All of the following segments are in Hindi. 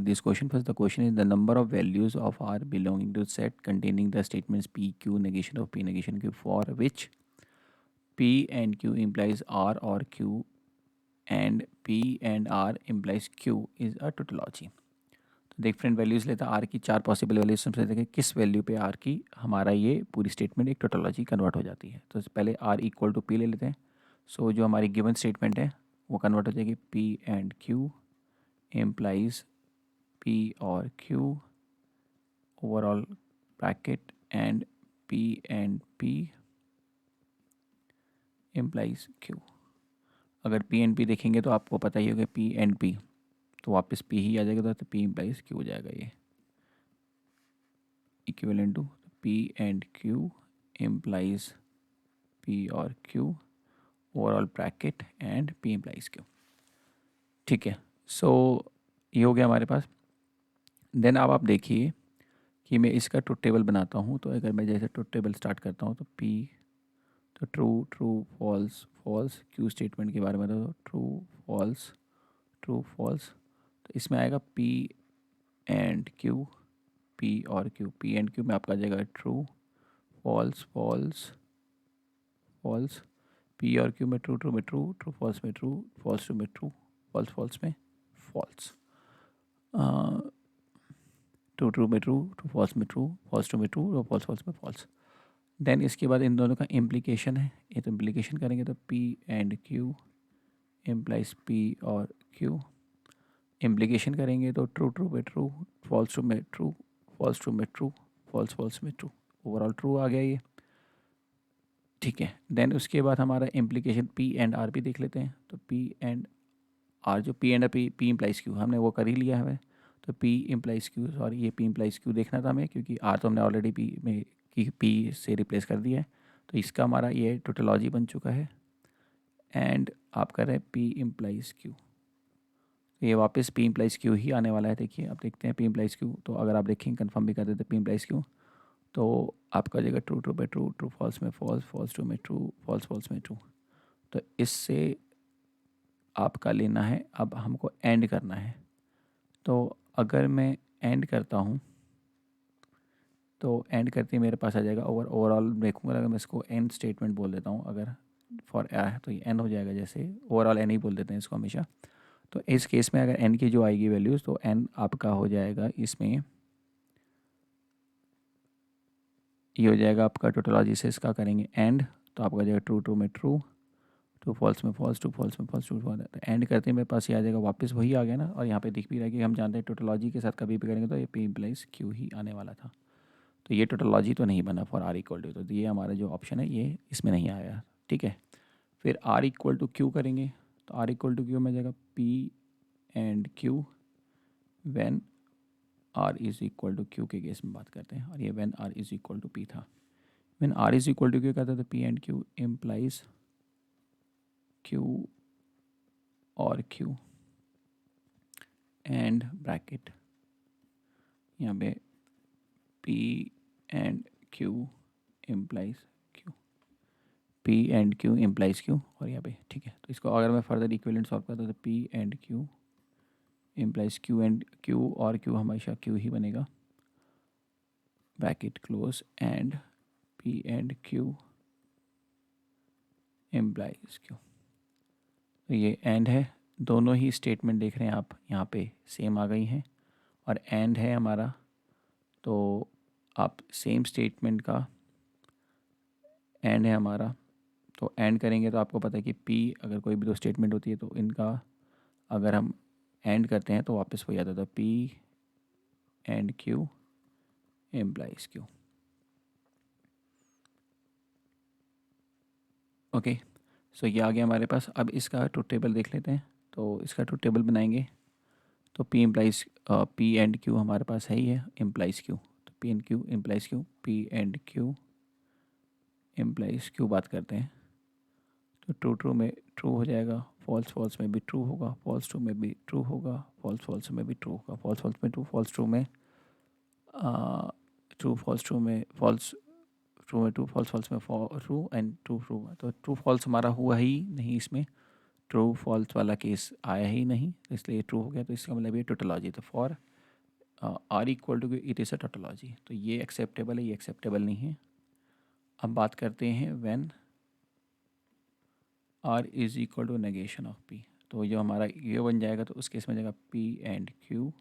read this question first. The question is the number of values of R belonging to set containing the statements P, Q, negation of P, negation Q, for which P and Q implies R or Q and P and R implies Q is a tautology. तो डिफरेंट वैल्यूज़ लेता है आर की, 4 पॉसिबल वैल्यूज सबसे देखें किस वैल्यू पे आर की हमारा ये पूरी स्टेटमेंट एक टोटोलॉजी कन्वर्ट हो जाती है. तो पहले आर इक्वल टू पी ले लेते हैं. सो जो हमारी गिवन स्टेटमेंट है वो कन्वर्ट हो जाएगी P and Q implies P or Q overall bracket and P and P implies Q. अगर P and P देखेंगे तो आपको पता ही होगा P and P तो वापस P ही आ जाएगा तो P implies Q हो जाएगा. ये equivalent to P and Q implies P or Q overall bracket and P implies Q. ठीक है. सो ये हो गया हमारे पास. देन अब आप देखिए कि मैं इसका ट्रुथ टेबल बनाता हूँ. तो अगर मैं जैसे ट्रुथ टेबल स्टार्ट करता हूँ तो P तो true true false false, Q statement के बारे में तो ट्रू फॉल्स. तो इसमें आएगा P एंड Q, P और Q. P एंड Q में आपका आ जाएगा true false false false. P और Q में ट्रू ट्रू में ट्रू, ट्रू फॉल्स में ट्रू, फॉल्स ट्रू में ट्रू, फॉल्स फॉल्स में फॉल्स. ट्रू ट्रू में ट्रू, ट्रू फॉल्स में ट्रू, फॉल्स ट्रू में ट्रू और फॉल्स फॉल्स में फॉल्स. देन इसके बाद इन दोनों का इम्प्लीकेशन है. ये तो इम्प्लीकेशन करेंगे तो P and Q implies P और Q. इम्प्लीकेशन करेंगे तो ट्रू ट्रू में ट्रू, फॉल्स ट्रू में ट्रू, फॉल्स ट्रू में ट्रू, फॉल्स फॉल्स में ट्रू. ओवरऑल ट्रू आ गया ये. ठीक है. देन उसके बाद हमारा इम्प्लीकेशन P एंड R भी देख लेते हैं. तो P एंड R जो P and P implies Q हमने वो कर ही लिया है. तो P इम्प्लाइज Q, सॉरी ये P इम्प्लाइज Q देखना था हमें क्योंकि R तो हमने ऑलरेडी P में की P से रिप्लेस कर दिया है. तो इसका हमारा ये टोटोलॉजी बन चुका है. एंड आप कर रहे हैं P इम्प्लाइज Q. तो ये वापस P इम्प्लाइज Q ही आने वाला है. देखिए आप देखते हैं P इम्प्लाइज Q. तो अगर आप देखें कंफर्म भी कर देते P इम्प्लाइज Q तो आपका जगह ट्रू ट्रू में ट्रू, ट्रू फॉल्स में फॉल्स, फॉल्स ट्रू में ट्रू, फॉल्स फॉल्स में ट्रू. तो इससे आपका लेना है. अब हमको एंड करना है. तो अगर मैं एंड करता हूँ तो एंड करते ही मेरे पास आ जाएगा ओवरऑल देखूँगा. अगर मैं इसको एंड स्टेटमेंट बोल देता हूँ अगर फॉर ए है तो ये एन हो जाएगा. जैसे ओवरऑल एन ही बोल देते हैं इसको हमेशा. तो इस केस में अगर एन की जो आएगी वैल्यूज़ तो एन आपका हो जाएगा इसमें ये हो जाएगा आपका टोटोलॉजी से इसका करेंगे एंड. तो आपका जाएगा ट्रू ट्रू में ट्रू, ट्रू फॉल्स में फॉल्स, ट्रू फॉल्स में फॉल्स, ट्रू फॉल्स. तो एंड करते ही मेरे पास ये आ जाएगा वापस वही आ गया ना. और यहाँ पे दिख भी रहा है कि हम जानते हैं टोटोलॉजी के साथ कभी भी करेंगे तो ये P इम्प्लाइज Q ही आने वाला था. तो ये टोटोलॉजी तो नहीं बना फॉर R इक्वल टू. तो ये हमारा जो ऑप्शन है ये इसमें नहीं आया. ठीक है. फिर R इक्वल टू Q करेंगे. तो R इक्वल टू Q में जाएगा P and Q when R is equal to Q के केस में बात करते हैं. और ये when R is equal to P था. When R is equal to Q कहता था P and Q implies Q और Q एंड ब्रैकेट यहाँ पे P and Q implies Q, P and Q implies Q. और यहाँ पे ठीक है. तो इसको अगर मैं फर्दर इक्विवेलेंट सॉल्व करता तो P and Q implies Q and Q और Q हमेशा Q ही बनेगा. Bracket close and P and Q implies Q. तो ये एंड है. दोनों ही स्टेटमेंट देख रहे हैं आप यहाँ पे सेम आ गई हैं. और एंड है हमारा. तो आप सेम स्टेटमेंट का एंड है हमारा. तो एंड करेंगे तो आपको पता है कि P अगर कोई भी दो स्टेटमेंट होती है तो इनका अगर हम एंड करते हैं तो वापस वही आता था P and Q implies Q. Okay. So ये आ गया हमारे पास. अब इसका ट्रुथ टेबल देख लेते हैं. तो इसका ट्रुथ टेबल बनाएंगे तो P implies P and Q हमारे पास है ही है इम्प्लाइज Q. तो P and Q implies Q, P and Q implies Q बात करते हैं. तो ट्रू ट्रू में ट्रू हो जाएगा, फॉल्स फॉल्स में भी ट्रू होगा, फॉल्स ट्रू में भी ट्रू होगा, फॉल्स फॉल्स में भी ट्रू होगा, फॉल्स फॉल्स में ट्रू, फॉल्स ट्रू में ट्रू, फॉल्स ट्रू में फॉल्स, ट्रू में ट्रू, फॉल्स फॉल्स में ट्रू एंड ट्रू ट्रू. तो ट्रू फॉल्स हमारा हुआ ही नहीं इसमें. ट्रू फॉल्स वाला केस आया ही नहीं इसलिए ट्रू हो गया. तो इसका मतलब ये टोटोलॉजी. तो for R equal to it is a tautology, तो ये एक्सेप्टेबल है, ये एक्सेप्टेबल नहीं है। अब बात करते हैं when R is equal to negation of P, तो जो हमारा ये बन जाएगा तो उस केस में जाएगा P and Q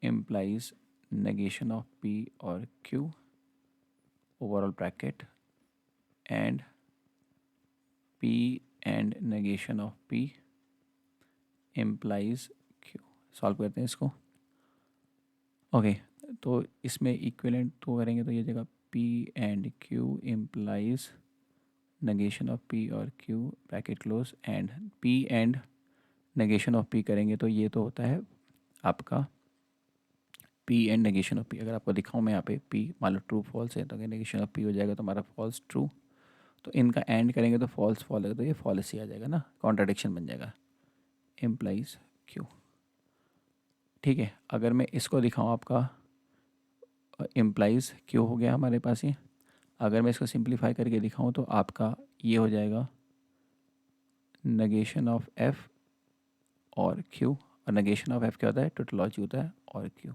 implies negation of P or Q overall bracket and P and negation of P implies Q। Solve करते हैं इसको। ओके तो इसमें इक्विवेलेंट तो करेंगे तो ये जगह P and Q implies negation of P और Q bracket close and P and negation of P करेंगे तो ये तो होता है आपका P and negation of P। अगर आपको दिखाऊं मैं यहाँ पे P मान लो ट्रू फॉल्स है तो अगर नेगेशन ऑफ P हो जाएगा तो हमारा फॉल्स ट्रू, तो इनका एंड करेंगे तो फॉल्स फॉल है तो ये फॉल्स ही आ जाएगा ना, कॉन्ट्राडिक्शन बन जाएगा, इम्प्लाइज क्यू। ठीक है, अगर मैं इसको दिखाऊं आपका इम्प्लाइज क्यू हो गया हमारे पास ये। अगर मैं इसको सिंप्लीफाई करके दिखाऊं तो आपका ये हो जाएगा नेगेशन ऑफ एफ और क्यू, और नेगेशन ऑफ एफ क्या होता है, टोटोलॉजी होता है और क्यू।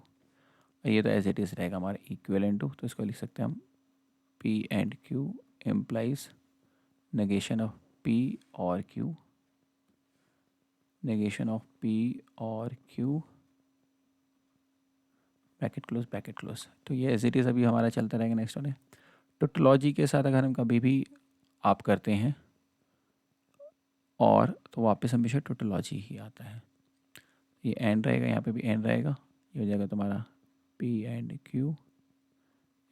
ये तो एज इट इज़ रहेगा हमारा इक्विवेलेंट टू, तो इसको लिख सकते हैं हम P and Q implies negation of P और Q, negation of P और Q ब्रैकेट क्लोज। तो ये एज इट इज़ अभी हमारा चलता रहेगा। नेक्स्ट वाले टोटोलॉजी के साथ अगर हम कभी भी आप करते हैं और तो वापस हमेशा टोटोलॉजी ही आता है। ये एंड रहेगा, यहाँ पे भी एंड रहेगा, ये हो जाएगा तुम्हारा P and Q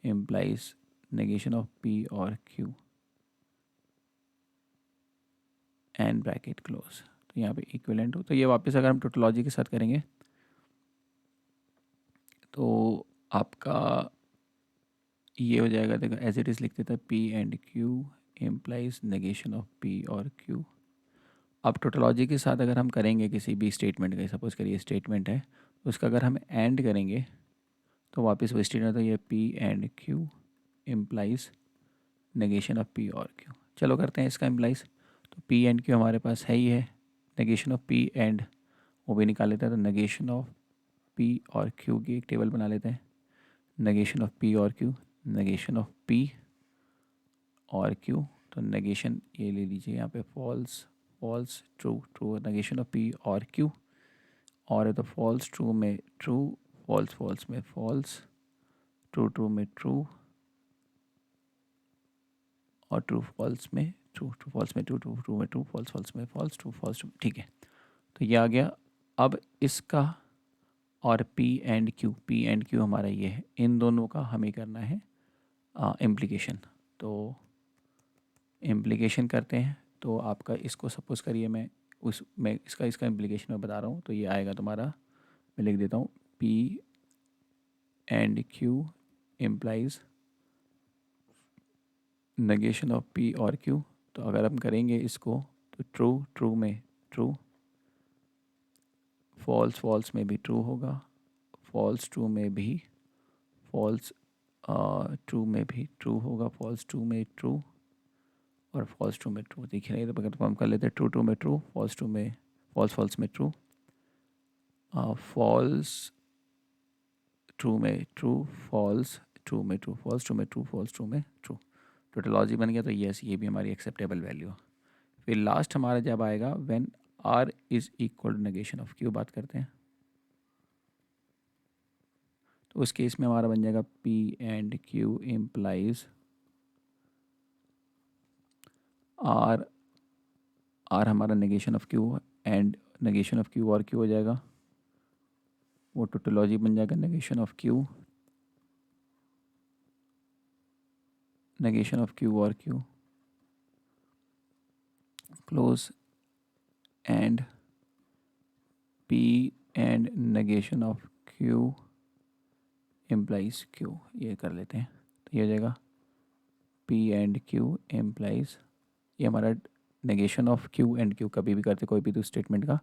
implies negation of P और Q एंड ब्रैकेट क्लोज। तो यहाँ पे इक्विवेलेंट हो, तो ये वापस अगर हम टोटोलॉजी के साथ करेंगे तो आपका ये हो जाएगा, देखो एज इट इज़ लिख देता है P and Q implies negation of P और Q। अब टोटोलॉजी के साथ अगर हम करेंगे किसी भी स्टेटमेंट का, सपोज करिए स्टेटमेंट है उसका अगर हम एंड करेंगे तो वापस वो स्टेटमेंट तो ये P and Q implies negation of P और Q। चलो करते हैं इसका इम्प्लाइज, तो P एंड Q हमारे पास है ही है, नेगेशन ऑफ P एंड वो भी निकाल लेते हैं, तो नेगेशन ऑफ P और Q की एक टेबल बना लेते हैं, नेगेशन ऑफ P और Q, नेगेशन ऑफ P और Q, तो नेगेशन ये ले लीजिए यहाँ पे false false true true, negation of P और Q, और है तो फॉल्स ट्रू में ट्रू, फॉल्स फॉल्स में फॉल्स, ट्रू ट्रू में ट्रू और ट्रू फॉल्स में ट्रू, ट्रू फॉल्स में ट्रू, ट्रू ट्रू में ट्रू, फॉल्स फॉल्स में फॉल्स, ट्रू फॉल्स ट्रू। ठीक है, तो ये आ गया। अब इसका और P एंड Q हमारा ये है, इन दोनों का हमें करना है इम्प्लीकेशन। तो इम्प्लीकेशन करते हैं, तो आपका इसको सपोज करिए मैं इसका इम्प्लीकेशन मैं बता रहा हूँ, तो ये आएगा तुम्हारा, मैं लिख देता हूँ P and Q implies negation of P और Q। तो अगर हम करेंगे इसको तो ट्रू ट्रू में ट्रू, फॉल्स फॉल्स में भी ट्रू होगा, फॉल्स ट्रू में भी फॉल्स, ट्रू में भी ट्रू होगा, फॉल्स ट्रू में ट्रू और फॉल्स ट्रू में ट्रू। दिख रही है तो अगर हम कर लेते हैं ट्रू ट्रू में ट्रू, फॉल्स ट्रू में फॉल्स फॉल्स में ट्रू, फॉल्स ट्रू में ट्रू, फॉल्स ट्रू में ट्रू, फॉल्स ट्रू में ट्रू, फॉल्स ट्रू में ट्रू। टोटोलॉजी बन गया, तो यस ये भी हमारी एक्सेप्टेबल वैल्यू। फिर लास्ट हमारा जब आएगा when R is equal to negation of Q, बात करते हैं, तो उस केस में हमारा बन जाएगा P and Q implies R, R हमारा negation of Q and negation of Q और Q हो जाएगा, वो टोटोलॉजी बन जाएगा negation of Q, negation of Q और Q close and P and negation of Q implies Q, ये कर लेते हैं, तो ये हो जाएगा P एंड Q इम्प्लाइज, ये हमारा negation of Q and Q कभी भी करते कोई भी तो स्टेटमेंट का,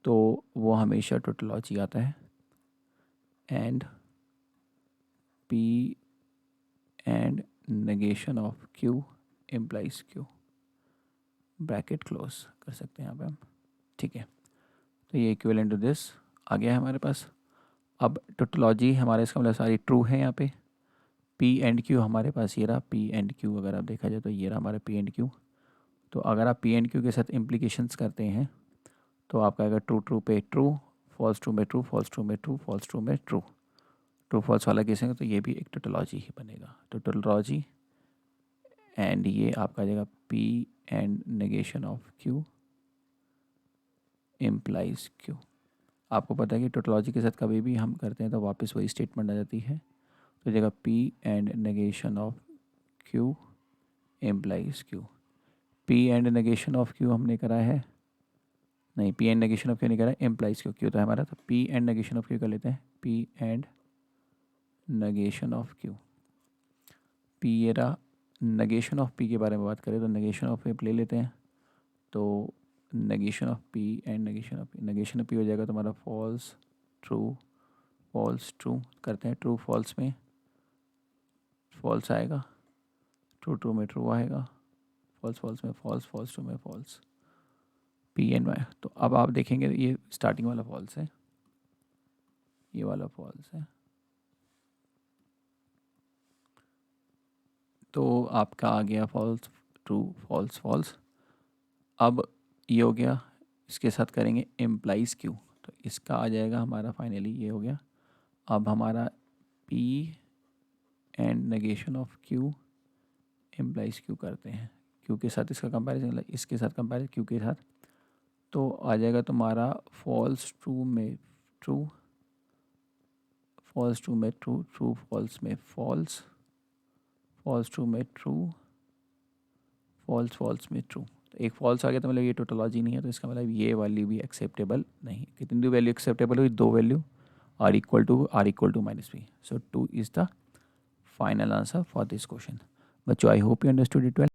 तो वो हमेशा टोटोलॉजी आता है, and P and negation of Q implies Q bracket close कर सकते हैं यहाँ पे हम। ठीक है, तो ये इक्विवेलेंट टू दिस आ गया है हमारे पास। अब टोटोलॉजी हमारे इसका मतलब सारी ट्रू है यहाँ पे। पी एंड क्यू हमारे पास ये रहा, पी एंड क्यू अगर आप देखा जाए तो ये रहा हमारा पी एंड क्यू। तो अगर आप पी एंड क्यू के साथ इम्प्लीकेशंस करते हैं तो आपका अगर ट्रू ट्रू पे ट्रू, फॉल्स ट्रू में ट्रू, फॉल्स ट्रू में ट्रू, फॉल्स ट्रू में ट्रू, ट्रू फॉल्स वाला केस है तो ये भी एक टोटोलॉजी ही बनेगा, टोटोलॉजी। एंड ये आपका आ जाएगा P and negation of Q implies Q. आपको पता है कि टोटोलॉजी के साथ कभी भी हम करते हैं तो वापस वही स्टेटमेंट आ जाती है। तो जगह P and negation of Q implies Q. P and negation of Q हमने करा है, नहीं P and negation of Q नहीं करा है, इम्प्लाइज क्यू क्यू तो है हमारा। तो P and negation of Q कर लेते हैं, P and negation of Q. P ये रहा, नेगेशन ऑफ पी के बारे में बात करें तो नेगेशन ऑफ पी ले लेते हैं। तो negation of P and negation of P, negation of P हो जाएगा तो हमारा फॉल्स ट्रू, फॉल्स ट्रू करते हैं। ट्रू फॉल्स में फॉल्स आएगा, ट्रू ट्रू में ट्रू आएगा, फॉल्स फॉल्स में फॉल्स, फॉल्स ट्रू में फॉल्स, पी एन वाई। तो अब आप देखेंगे ये स्टार्टिंग वाला फॉल्स है, ये वाला फॉल्स है, तो आपका आ गया फॉल्स ट्रू फॉल्स फॉल्स। अब ये हो गया, इसके साथ करेंगे इम्प्लाइज क्यू, तो इसका आ जाएगा हमारा फाइनली ये हो गया। अब हमारा P and negation of Q implies Q करते हैं, क्यू के साथ इसका कंपैरिजन, इसके साथ कंपैरिजन क्यू के साथ, तो आ जाएगा तुम्हारा फॉल्स ट्रू में ट्रू, फॉल्स ट्रू में ट्रू, ट्रू फॉल्स में फॉल्स, फॉल्स ट्रू में ट्रू, फॉल्स फॉल्स में ट्रू। तो एक फॉल्स आ गया तो मतलब ये टोटोलॉजी नहीं है, तो इसका मतलब ये वैल्यू भी एक्सेप्टेबल नहीं। कितनी वैल्यू एक्सेप्टेबल हुई, दो value, are equal to minus P. So 2 is the final answer for this question. बच्चों I hope you understood it well.